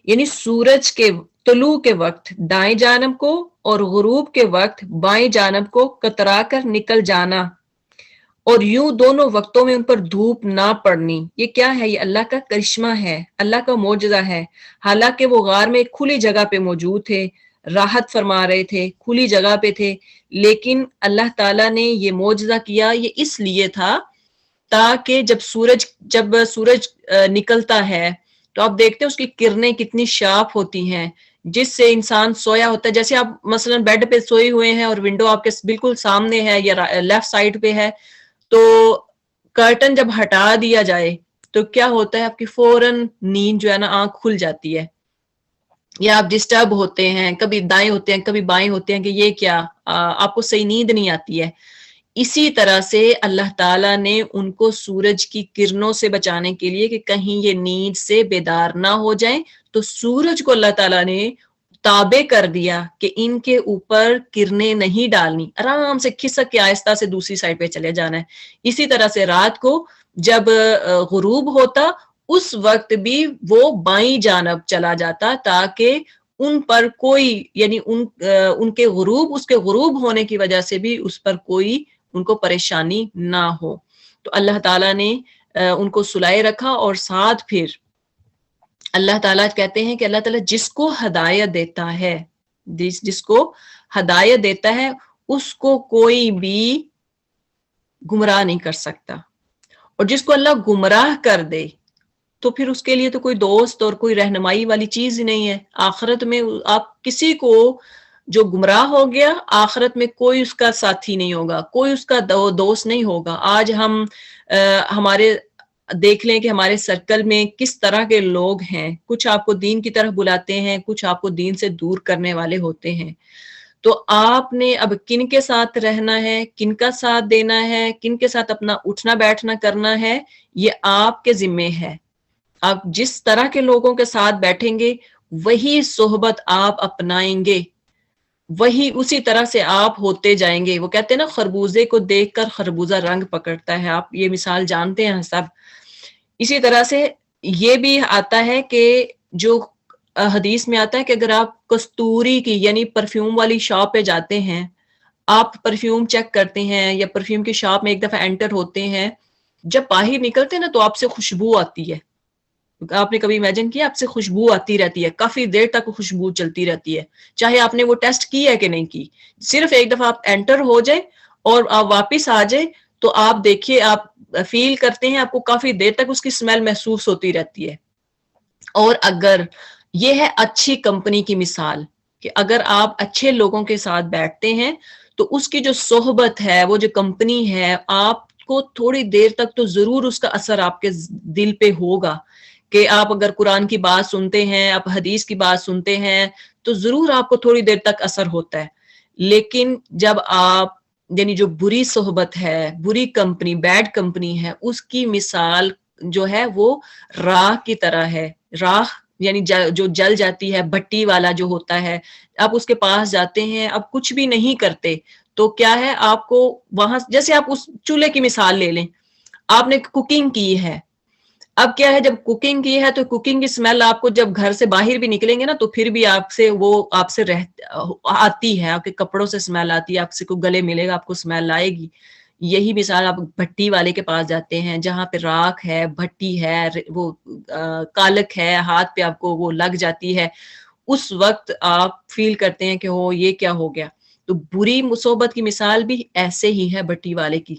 یعنی سورج کے طلوع کے وقت دائیں جانب کو اور غروب کے وقت بائیں جانب کو کترا کر نکل جانا، اور یوں دونوں وقتوں میں ان پر دھوپ نہ پڑنی، یہ کیا ہے؟ یہ اللہ کا کرشمہ ہے، اللہ کا معجزہ ہے۔ حالانکہ وہ غار میں ایک کھلی جگہ پہ موجود تھے، راحت فرما رہے تھے، کھلی جگہ پہ تھے، لیکن اللہ تعالیٰ نے یہ معجزہ کیا، یہ اس لیے تھا تاکہ جب سورج نکلتا ہے تو آپ دیکھتے ہیں اس کی کرنیں کتنی شارپ ہوتی ہیں، جس سے انسان سویا ہوتا ہے، جیسے آپ مثلا بیڈ پہ سوئے ہوئے ہیں اور ونڈو آپ کے بالکل سامنے ہے یا لیفٹ سائڈ پہ ہے، تو کرٹن جب ہٹا دیا جائے تو کیا ہوتا ہے، آپ کی فوراً نیند جو ہے نا آنکھ کھل جاتی ہے، یا آپ ڈسٹرب ہوتے ہیں، کبھی دائیں ہوتے ہیں کبھی بائیں ہوتے ہیں کہ یہ کیا، آپ کو صحیح نیند نہیں آتی ہے۔ اسی طرح سے اللہ تعالیٰ نے ان کو سورج کی کرنوں سے بچانے کے لیے کہ کہیں یہ نیند سے بیدار نہ ہو جائیں، تو سورج کو اللہ تعالیٰ نے تابع کر دیا کہ ان کے اوپر کرنیں نہیں ڈالنی، آرام سے کھسک کے آہستہ سے دوسری سائڈ پہ چلے جانا ہے۔ اسی طرح سے رات کو جب غروب ہوتا اس وقت بھی وہ بائیں جانب چلا جاتا تاکہ ان پر کوئی یعنی ان کے غروب ہونے کی وجہ سے بھی اس پر کوئی ان کو پریشانی نہ ہو۔ تو اللہ تعالیٰ نے ان کو سلائے رکھا، اور ساتھ پھر اللہ تعالیٰ کہتے ہیں کہ اللہ تعالیٰ جس کو ہدایت دیتا ہے، جس کو ہدایت دیتا ہے اس کو کوئی بھی گمراہ نہیں کر سکتا، اور جس کو اللہ گمراہ کر دے تو پھر اس کے لیے تو کوئی دوست اور کوئی رہنمائی والی چیز ہی نہیں ہے۔ آخرت میں آپ کسی کو جو گمراہ ہو گیا، آخرت میں کوئی اس کا ساتھی نہیں ہوگا، کوئی اس کا دوست نہیں ہوگا۔ آج ہم ہمارے دیکھ لیں کہ ہمارے سرکل میں کس طرح کے لوگ ہیں، کچھ آپ کو دین کی طرف بلاتے ہیں، کچھ آپ کو دین سے دور کرنے والے ہوتے ہیں۔ تو آپ نے اب کن کے ساتھ رہنا ہے، کن کا ساتھ دینا ہے، کن کے ساتھ اپنا اٹھنا بیٹھنا کرنا ہے، یہ آپ کے ذمے ہے۔ آپ جس طرح کے لوگوں کے ساتھ بیٹھیں گے وہی صحبت آپ اپنائیں گے، وہی اسی طرح سے آپ ہوتے جائیں گے۔ وہ کہتے ہیں نا خربوزے کو دیکھ کر خربوزہ رنگ پکڑتا ہے، آپ یہ مثال جانتے ہیں سب۔ اسی طرح سے یہ بھی آتا ہے کہ جو حدیث میں آتا ہے کہ اگر آپ کستوری کی یعنی پرفیوم والی شاپ پہ جاتے ہیں، آپ پرفیوم چیک کرتے ہیں یا پرفیوم کی شاپ میں ایک دفعہ انٹر ہوتے ہیں، جب باہر نکلتے ہیں نا تو آپ سے خوشبو آتی ہے۔ آپ نے کبھی امیجن کیا آپ سے خوشبو آتی رہتی ہے، کافی دیر تک خوشبو چلتی رہتی ہے، چاہے آپ نے وہ ٹیسٹ کی ہے کہ نہیں کی، صرف ایک دفعہ آپ انٹر ہو جائیں اور آپ واپس آ جائیں تو آپ دیکھیے، آپ فیل کرتے ہیں آپ کو کافی دیر تک اس کی سمیل محسوس ہوتی رہتی ہے۔ اور اگر یہ ہے اچھی کمپنی کی مثال کہ اگر آپ اچھے لوگوں کے ساتھ بیٹھتے ہیں تو اس کی جو صحبت ہے، وہ جو کمپنی ہے، آپ کو تھوڑی دیر تک تو ضرور اس کا اثر آپ کے دل پہ ہوگا کہ آپ اگر قرآن کی بات سنتے ہیں، آپ حدیث کی بات سنتے ہیں تو ضرور آپ کو تھوڑی دیر تک اثر ہوتا ہے۔ لیکن جب آپ یعنی جو بری صحبت ہے، بری کمپنی، بیڈ کمپنی ہے، اس کی مثال جو ہے وہ راکھ کی طرح ہے. راکھ یعنی جو جل جاتی ہے, بھٹی والا جو ہوتا ہے, آپ اس کے پاس جاتے ہیں, اب کچھ بھی نہیں کرتے تو کیا ہے, آپ کو وہاں جیسے آپ اس چولہے کی مثال لے لیں, آپ نے کوکنگ کی ہے, اب کیا ہے جب کوکنگ کی ہے تو کوکنگ کی اسمیل آپ کو جب گھر سے باہر بھی نکلیں گے نا تو پھر بھی آپ سے آتی ہے, آپ کے کپڑوں سے اسمیل آتی ہے, آپ سے کوئی گلے ملے گا آپ کو اسمیل آئے گی. یہی مثال آپ بھٹی والے کے پاس جاتے ہیں جہاں پہ راکھ ہے, بھٹی ہے, وہ کالک ہے, ہاتھ پہ آپ کو وہ لگ جاتی ہے, اس وقت آپ فیل کرتے ہیں کہ ہو یہ کیا ہو گیا. تو بری صحبت کی مثال بھی ایسے ہی ہے بھٹی والے کی,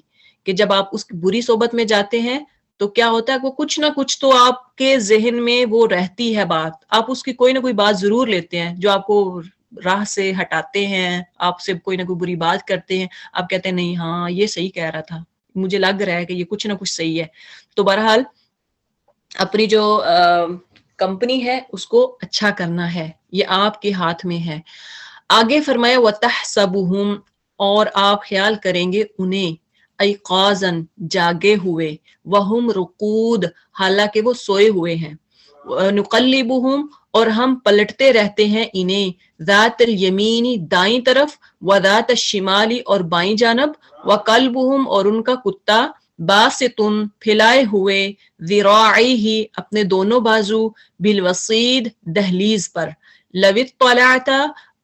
کہ جب آپ اس بری صحبت میں جاتے ہیں تو کیا ہوتا ہے, وہ کچھ نہ کچھ تو آپ کے ذہن میں وہ رہتی ہے بات, آپ اس کی کوئی نہ کوئی بات ضرور لیتے ہیں جو آپ کو راہ سے ہٹاتے ہیں, آپ سے کوئی نہ کوئی بری بات کرتے ہیں, آپ کہتے ہیں نہیں ہاں یہ صحیح کہہ رہا تھا, مجھے لگ رہا ہے کہ یہ کچھ نہ کچھ صحیح ہے. تو بہرحال اپنی جو کمپنی ہے اس کو اچھا کرنا ہے, یہ آپ کے ہاتھ میں ہے. آگے فرمایا وَتَحْسَبُهُمْ, اور آپ خیال کریں گے انہیں, ایقاظاً جاگے ہوئے, وَهُمْ رُقُودٌ, حالانکہ وہ سوئے ہوئے ہیں, نُقَلِّبُهُمْ, اور ہم پلٹتے رہتے ہیں انہیں, ذات الیمین, دائیں طرف, وذات الشمال, اور بائیں جانب, وقلبہم, اور ان کا کتا, باسطن, پھیلائے ہوئے, ذراعیہ, اپنے دونوں بازو, بالوسید, دہلیز پر, لو اطلعت,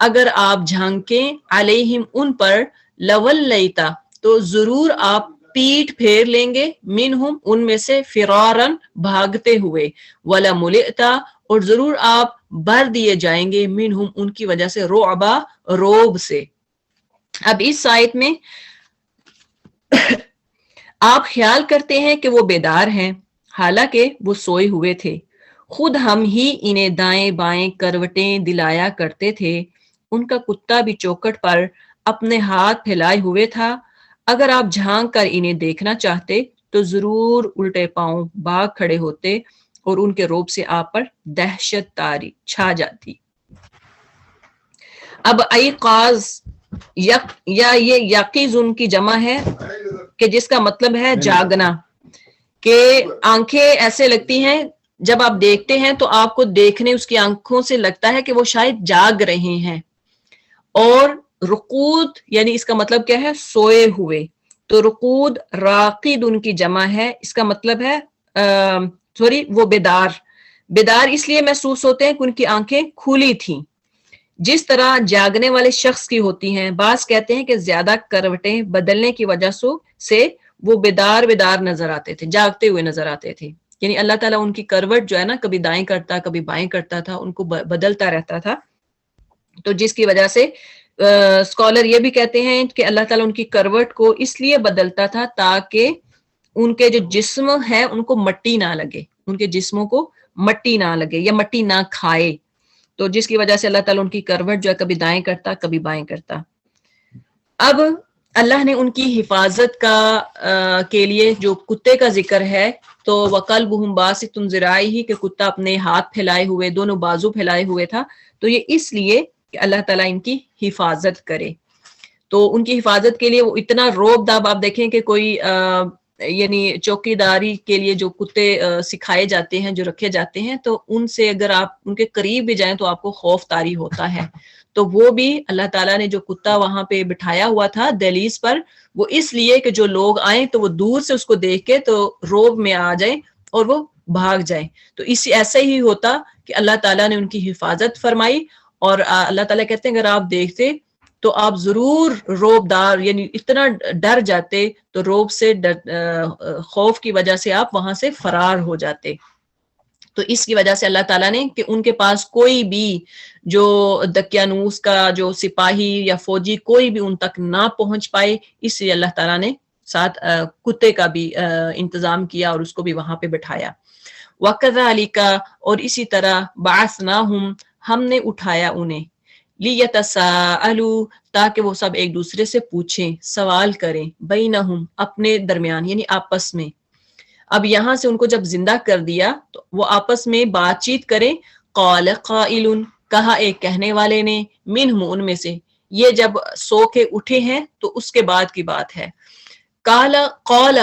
اگر آپ جھانکیں, علیہم, ان پر, لولیتا, تو ضرور آپ پیٹ پھیر لیں گے, منہم, ان میں سے, فرارن, بھاگتے ہوئے, ولملئتا, اور ضرور آپ بھر دیے جائیں گے, منہم, ان کی وجہ سے, رعبا, روب سے. اب اس آیت میں آپ خیال کرتے ہیں کہ وہ بیدار ہیں, حالانکہ وہ سوئے ہوئے تھے, خود ہم ہی انہیں دائیں بائیں کروٹیں دلایا کرتے تھے, ان کا کتا بھی چوکھٹ پر اپنے ہاتھ پھیلائے ہوئے تھا, اگر آپ جھانک کر انہیں دیکھنا چاہتے تو ضرور الٹے پاؤں بھاگ کھڑے ہوتے, اور ان کے روب سے آپ پر دہشت تاری چھا جاتی. اب ایقاظ یا یہ یقیظ ان کی جمع ہے کہ جس کا مطلب ہے جاگنا, کہ آنکھیں ایسے لگتی ہیں جب آپ دیکھتے ہیں تو آپ کو دیکھنے اس کی آنکھوں سے لگتا ہے کہ وہ شاید جاگ رہے ہیں, اور رقود یعنی اس کا مطلب کیا ہے, سوئے ہوئے, تو رقود راقد ان کی جمع ہے, اس کا مطلب ہے وہ بیدار اس لیے محسوس ہوتے ہیں کہ ان کی آنکھیں کھلی تھیں, جس طرح جاگنے والے شخص کی ہوتی ہیں. بعض کہتے ہیں کہ زیادہ کروٹیں بدلنے کی وجہ سے وہ بیدار نظر آتے تھے, جاگتے ہوئے نظر آتے تھے, یعنی اللہ تعالیٰ ان کی کروٹ جو ہے نا کبھی دائیں کرتا کبھی بائیں کرتا تھا, ان کو بدلتا رہتا تھا, تو جس کی وجہ سے اسکالر یہ بھی کہتے ہیں کہ اللہ تعالیٰ ان کی کروٹ کو اس لیے بدلتا تھا تاکہ ان کے جو جسم ہے ان کو مٹی نہ لگے, ان کے جسموں کو مٹی نہ لگے یا مٹی نہ کھائے, تو جس کی وجہ سے اللہ تعالیٰ ان کی کروٹ جو ہے کبھی دائیں کرتا کبھی بائیں کرتا. اب اللہ نے ان کی حفاظت کے لیے جو کتے کا ذکر ہے تو وَقَلْبُهُمْ بَاسِطٌ ذِرَاعِهِ, کہ کتا اپنے ہاتھ پھیلائے ہوئے, دونوں بازو پھیلائے ہوئے تھا, تو یہ اس لیے کہ اللہ تعالیٰ ان کی حفاظت کرے. تو ان کی حفاظت کے لیے وہ اتنا روب داب, آپ دیکھیں کہ کوئی یعنی چوکی داری کے لیے جو کتے سکھائے جاتے ہیں, جو رکھے جاتے ہیں, تو ان سے اگر آپ ان کے قریب بھی جائیں تو آپ کو خوف طاری ہوتا ہے, تو وہ بھی اللہ تعالیٰ نے جو کتا وہاں پہ بٹھایا ہوا تھا دہلیز پر, وہ اس لیے کہ جو لوگ آئیں تو وہ دور سے اس کو دیکھ کے تو روب میں آ جائیں اور وہ بھاگ جائیں. تو ایسا ہی ہوتا کہ اللہ تعالیٰ نے ان کی حفاظت فرمائی, اور اللہ تعالیٰ کہتے ہیں اگر آپ دیکھتے تو آپ ضرور روب دار یعنی اتنا ڈر جاتے, تو روب سے خوف کی وجہ سے آپ وہاں سے فرار ہو جاتے. تو اس کی وجہ سے اللہ تعالیٰ نے کہ ان کے پاس کوئی بھی جو دقیانوس کا جو سپاہی یا فوجی کوئی بھی ان تک نہ پہنچ پائے, اس لیے اللہ تعالیٰ نے ساتھ کتے کا بھی انتظام کیا اور اس کو بھی وہاں پہ بٹھایا. وَكَذَلِكَ, اور اسی طرح بَعَثْنَاهُمْ, ہم نے اٹھایا انہیں, لِيَتَسَاءَلُوا, تاکہ وہ سب ایک دوسرے سے پوچھیں, سوال کریں, بَيْنَهُمْ, اپنے درمیان یعنی آپس میں. اب یہاں سے ان کو جب زندہ کر دیا تو وہ آپس میں بات چیت کریں. قَالَ قَائِلٌ, کہا ایک کہنے والے نے, مِنْهُمْ, ان میں سے, یہ جب سو کے اٹھے ہیں تو اس کے بعد کی بات ہے. قال قائل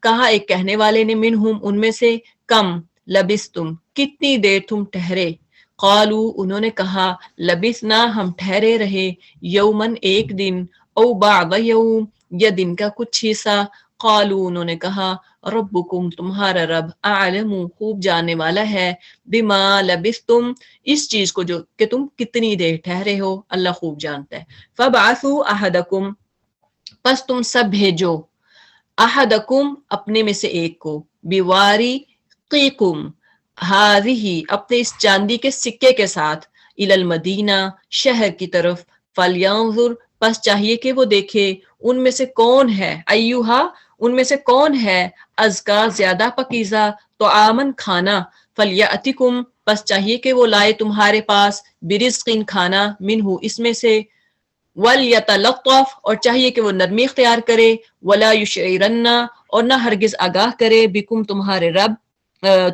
کہا ایک کہنے والے نے منہم ان میں سے کم لبستم کتنی دیر تم ٹھہرے قالو انہوں نے کہا لبثنا ہم ٹھہرے رہے یومن ایک دن او بعض یوم یا دن کا کچھ حصہ قالو انہوں نے کہا ربکم تمہارا رب اعلم خوب جاننے والا ہے بما لبثتم اس چیز کو جو کہ تم کتنی دیر ٹھہرے ہو اللہ خوب جانتا ہے فبعثوا احدکم پس تم سب بھیجو احدکم اپنے میں سے ایک کو بیواری قیکم ہاذی اپنے اس چاندی کے سکے کے ساتھ الی المدینہ شہر کی طرف فلینظر پس چاہیے کہ وہ دیکھے ان میں سے کون ہے ایوہا ان میں سے کون ہے ازکا زیادہ پکیزہ تو آمن کھانا فلیاتکم پس چاہیے کہ وہ لائے تمہارے پاس برزقین کھانا منہو اس میں سے وَلْيَتَلَطَّفْ اور چاہیے کہ وہ نرمی اختیار کرے وَلَا يُشْعِرَنَّ اور نہ ہرگز آگاہ کرے بکم تمہارے رب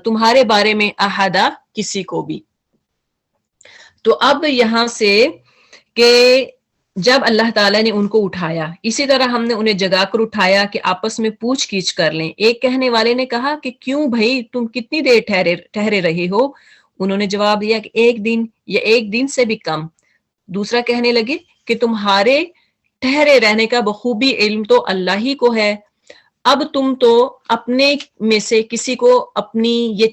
تمہارے بارے میں احدا کسی کو بھی۔ تو اب یہاں سے کہ جب اللہ تعالیٰ نے ان کو اٹھایا اسی طرح ہم نے انہیں جگا کر اٹھایا کہ آپس میں پوچھ گچھ کر لیں۔ ایک کہنے والے نے کہا کہ کیوں بھائی تم کتنی دیر ٹھہرے رہے ہو؟ انہوں نے جواب دیا کہ ایک دن یا ایک دن سے بھی کم۔ دوسرا کہنے لگے کہ تمہارے ٹھہرے رہنے کا بخوبی علم تو اللہ ہی کو ہے، اب تم تو اپنے میں سے کسی کو اپنی یہ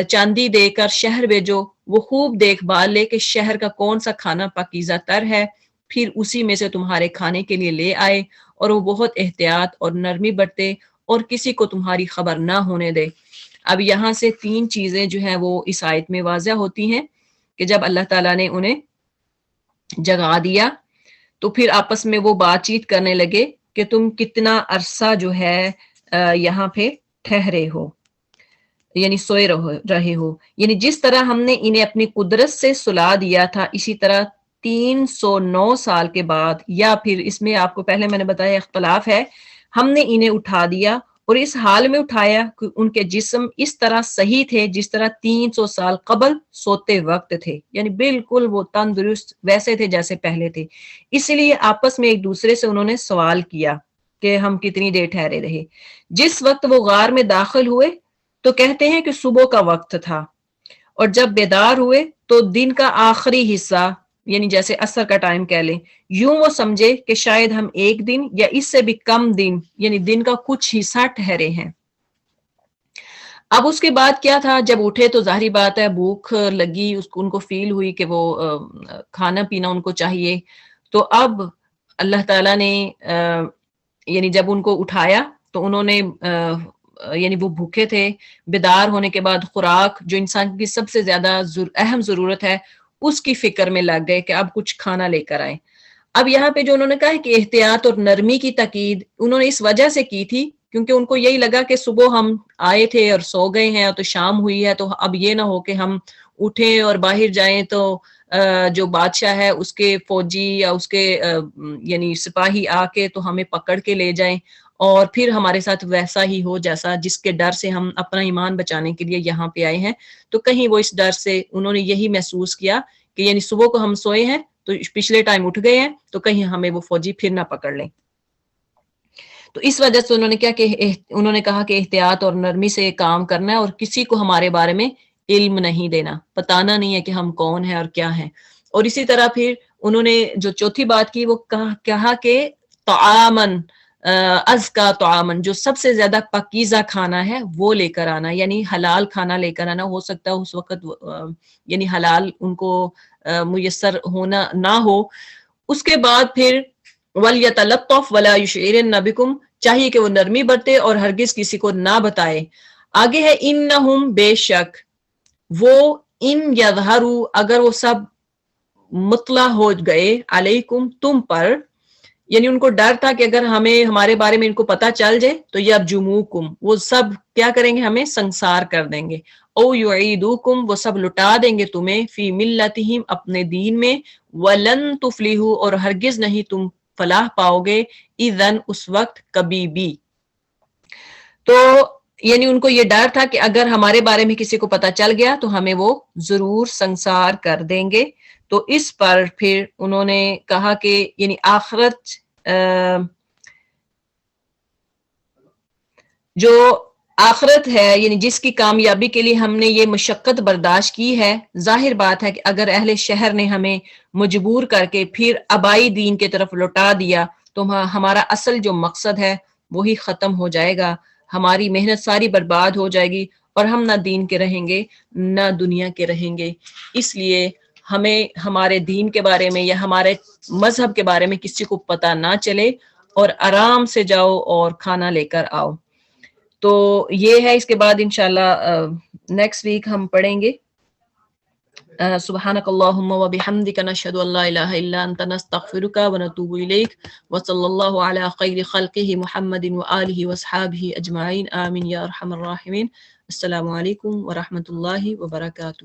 چاندی دے کر شہر بھیجو، وہ خوب دیکھ بھال لے کہ شہر کا کون سا کھانا پاکیزہ تر ہے، پھر اسی میں سے تمہارے کھانے کے لیے لے آئے، اور وہ بہت احتیاط اور نرمی برتے اور کسی کو تمہاری خبر نہ ہونے دے۔ اب یہاں سے تین چیزیں جو ہیں وہ اس آیت میں واضح ہوتی ہیں کہ جب اللہ تعالیٰ نے انہیں جگا دیا تو پھر آپس میں وہ بات چیت کرنے لگے کہ تم کتنا عرصہ جو ہے یہاں پہ ٹھہرے ہو، یعنی سوئے رہے ہو، یعنی جس طرح ہم نے انہیں اپنی قدرت سے سلا دیا تھا اسی طرح 309 سال کے بعد، یا پھر اس میں آپ کو پہلے میں نے بتایا اختلاف ہے، ہم نے انہیں اٹھا دیا اور اس حال میں اٹھایا کہ ان کے جسم اس طرح صحیح تھے جس طرح 300 سال قبل سوتے وقت تھے، یعنی بالکل وہ تندرست ویسے تھے جیسے پہلے تھے۔ اس لیے آپس میں ایک دوسرے سے انہوں نے سوال کیا کہ ہم کتنی دیر ٹھہرے رہے۔ جس وقت وہ غار میں داخل ہوئے تو کہتے ہیں کہ صبح کا وقت تھا، اور جب بیدار ہوئے تو دن کا آخری حصہ یعنی جیسے عصر کا ٹائم کہہ لیں، یوں وہ سمجھے کہ شاید ہم ایک دن یا اس سے بھی کم دن یعنی دن کا کچھ حصہ ٹھہرے ہیں۔ اب اس کے بعد کیا تھا، جب اٹھے تو ظاہری بات ہے بھوک لگی، ان کو فیل ہوئی کہ وہ کھانا پینا ان کو چاہیے، تو اب اللہ تعالیٰ نے یعنی جب ان کو اٹھایا تو انہوں نے یعنی وہ بھوکے تھے، بیدار ہونے کے بعد خوراک جو انسان کی سب سے زیادہ اہم ضرورت ہے اس کی فکر میں لگ گئے کہ اب کچھ کھانا لے کر آئیں۔ اب یہاں پہ جو انہوں نے کہا ہے کہ احتیاط اور نرمی کی تاکید انہوں نے اس وجہ سے کی تھی کیونکہ ان کو یہی لگا کہ صبح ہم آئے تھے اور سو گئے ہیں تو شام ہوئی ہے، تو اب یہ نہ ہو کہ ہم اٹھیں اور باہر جائیں تو جو بادشاہ ہے اس کے فوجی یا اس کے یعنی سپاہی آ کے تو ہمیں پکڑ کے لے جائیں اور پھر ہمارے ساتھ ویسا ہی ہو جیسا جس کے ڈر سے ہم اپنا ایمان بچانے کے لیے یہاں پہ آئے ہیں۔ تو کہیں وہ اس ڈر سے انہوں نے یہی محسوس کیا کہ یعنی صبح کو ہم سوئے ہیں تو پچھلے ٹائم اٹھ گئے ہیں تو کہیں ہمیں وہ فوجی پھر نہ پکڑ لیں۔ تو اس وجہ سے انہوں نے کیا کہ انہوں نے کہا کہ احتیاط اور نرمی سے کام کرنا ہے اور کسی کو ہمارے بارے میں علم نہیں دینا، بتانا نہیں ہے کہ ہم کون ہیں اور کیا ہیں۔ اور اسی طرح پھر انہوں نے جو چوتھی بات کی وہ کہا کہ طعامن ازکا طعامن جو سب سے زیادہ پاکیزہ کھانا ہے وہ لے کر آنا، یعنی حلال کھانا لے کر آنا۔ ہو سکتا ہے اس وقت یعنی حلال ان کو میسر ہونا نہ ہو۔ اس کے بعد پھر وَلْيَتَلَطَّفْ وَلَا يُشْعِرَنَّ بِكُمْ چاہیے کہ وہ نرمی برتے اور ہرگز کسی کو نہ بتائے۔ آگے ہے اِنَّهُمْ بے شک وہ ان یظہروا اگر وہ سب مطلع ہو گئے علیکم تم پر، یعنی ان کو ڈر تھا کہ اگر ہمیں ہمارے بارے میں ان کو پتہ چل جائے تو یرجموکم وہ سب کیا کریں گے، ہمیں سنسار کر دیں گے، او یعیدوکم وہ سب لٹا دیں گے تمہیں فی ملتہم اپنے دین میں، ولن تفلحوا اور ہرگز نہیں تم فلاح پاؤ گے اذن اس وقت کبھی بھی۔ تو یعنی ان کو یہ ڈر تھا کہ اگر ہمارے بارے میں کسی کو پتہ چل گیا تو ہمیں وہ ضرور سنسار کر دیں گے۔ تو اس پر پھر انہوں نے کہا کہ یعنی آخرت جو آخرت ہے، یعنی جس کی کامیابی کے لیے ہم نے یہ مشقت برداشت کی ہے، ظاہر بات ہے کہ اگر اہل شہر نے ہمیں مجبور کر کے پھر آبائی دین کی طرف لوٹا دیا تو ہمارا اصل جو مقصد ہے وہی ختم ہو جائے گا، ہماری محنت ساری برباد ہو جائے گی، اور ہم نہ دین کے رہیں گے نہ دنیا کے رہیں گے۔ اس لیے ہمیں ہمارے دین کے بارے میں یا ہمارے مذہب کے بارے میں کسی کو پتہ نہ چلے، اور آرام سے جاؤ اور کھانا لے کر آؤ۔ تو یہ ہے، اس کے بعد انشاءاللہ نیکسٹ ویک ہم پڑھیں گے سبحانک اللہم و بحمدک نشہد ان لا الہ الا انت نستغفرک و نتوب الیک وصلی اللہ علی خیر خلقہ محمد و آلہ واصحابہ اجمعین، آمین یا ارحم الراحمین۔ السلام علیکم ورحمۃ اللہ وبرکاتہ۔